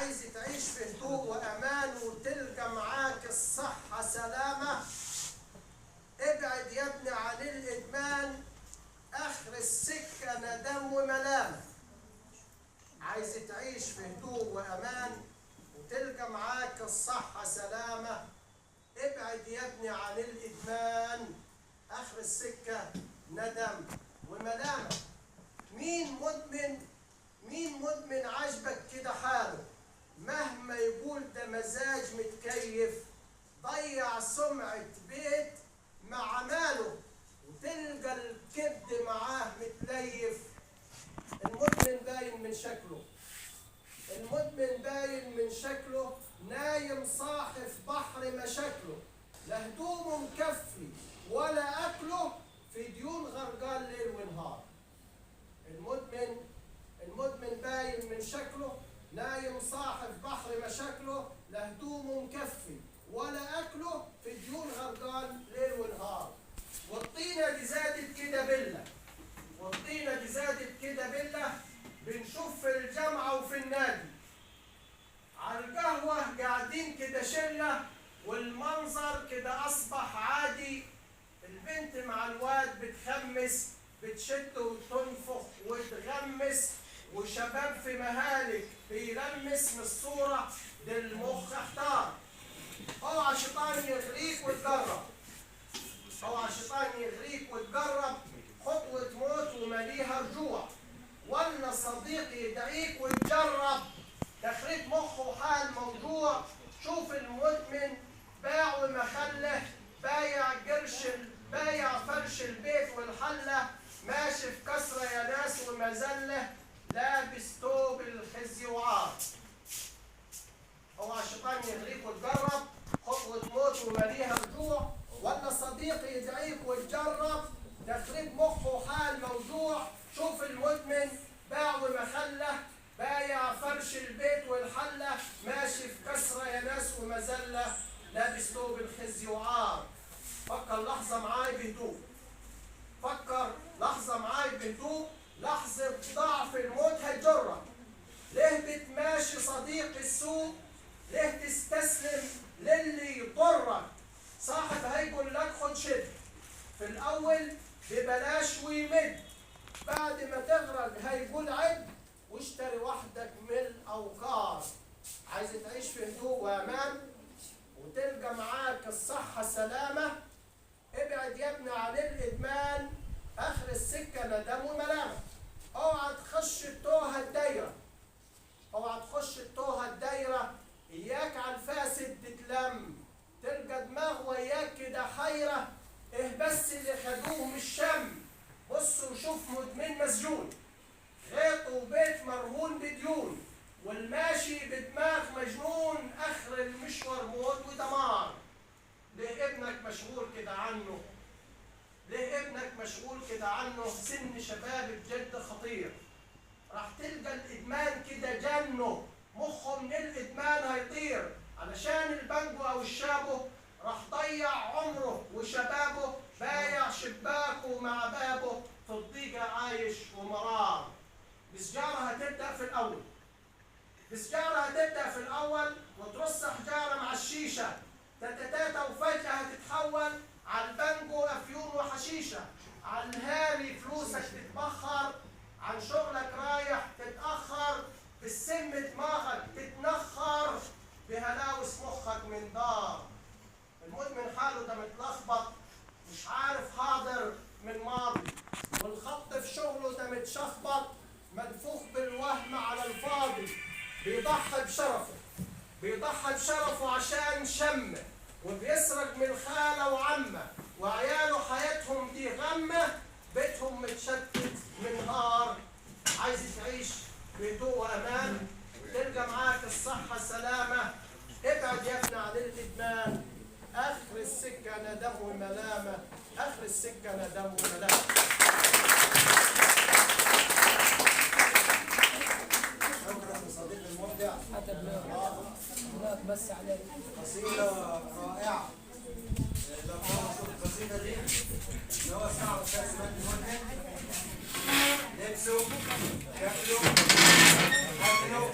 عايز تعيش في هدوء وأمان وتلقى معاك الصحة سلامة، ابعد يا ابني عن الإدمان، آخر السكة ندم وملامة. عايز تعيش في هدوء وأمان وتلقى معاك الصحة سلامة، ابعد يا ابني عن الإدمان، آخر السكة ندم وملامة. مين مدمن عاجبك كده حاله، مهما يقول ده مزاج متكيف، ضيع سمعة بيت مع ماله وتلقى الكبد معاه متليف. المدمن باين من شكله نايم صاحي في بحر مشاكله، لا هدومه مكفي ولا أكله، في ديون غرقان ليل ونهار. المدمن باين من شكله نايم صاحي في بحر مشاكله، لا هدومه مكفي ولا أكله، في ديون غرقان ليل ونهار. والطينة دي زادت كده بالله، بنشوف في الجامعة وفي النادي، على القهوة قاعدين كده شلة، والمنظر كده أصبح عادي. البنت مع الواد بتخمس، بتشد وتنفخ وتغمس، وشباب في مهالك بيلمس من الصورة دي، المخ احتار. اوعى شيطان يغريك وتجرب، خطوة موت ومليها رجوع، ولا صديق يدعيك وتجرب، تخريب مخه وحال موجوع. شوف المدمن باع ومخله، بايع فرش البيت والحلة، ماشي في كسرة يا ناس ومزلة، لابس ثوب الخزي وعار. اوعى الشيطان يغريك وتجرب، خطوة موت ومليها رجوع، ولا صديق يدعيك وتجرب، تخريب مخه وحال موجوع. شوف المدمن باع ومخله، بايع فرش البيت والحلة، ماشي في كسرة يا ناس ومزلة، لابس ثوب الخزي وعار. فكر لحظة معاي بهدوء، لحظة ضعف الموت هيجرك. ليه بتماشي صديق السوء؟ ليه تستسلم للي يضرك؟ صاحب هيقول لك خد شد، في الأول ببلاش ويمد، بعد ما تغرق هيقول عد واشتري وحدك من الأوقار. عايز تعيش في هدوء وأمان وتلقى معاك الصحة سلامة، ابعد يا ابني عن الإدمان، آخر السكة ندم وملامة. اوعى تخش التوهة الدايرة، إياك على الفاسد تتلم، تلقى دماغ وياك كده حيرة، إيه بس اللي خدوه من الشم. بص وشوف مدمن مسجون، غيط وبيت مرهون بديون، والماشي بدماغ مجنون، آخر المشوار موت ودمار. ليه ابنك مشغول كده عنه؟ سن شباب بجد خطير، راح تلقى الإدمان كده جنه، مخه من الإدمان هيطير، علشان البنجو أو الشابو راح ضيع عمره وشبابه، بايع شباكه مع بابه، في الضيقة عايش ومرار. بسجارة هتبدأ في الأول وترص حجارة مع الشيشة، تتتاتا وفجأة هتتحول على البنجو أفيون وحشيشة، على الهاري فلوسك تتبخر، عن شغلك رايح تتأخر، بالسم دماغك تتنخر، بهلاوس مخك من دار. المدمن حاله ده متلخبط، مش عارف حاضر من ماضي، والخط في شغله ده متشخبط، منفوخ بالوهم على الفاضي، بيضحي بشرفه عشان شمه، وبيسرق من خاله وعمه، وعياله حياتهم دي غمه، بيتهم متشتت من نهار. عايز تعيش بهدوء وامان وتلقى معاك الصحه سلامه، ابعد يا ابني عن الادمان، اخر السكه ندم وملامه، اخر السكه ندم وملامه. شكرا لصديقي المبدع، بس عليك قصيده رائعه. لو نشوف القصيده دي اللي هو ساعه وثلاث سنوات المدمن، لبسه، شكله، اكله،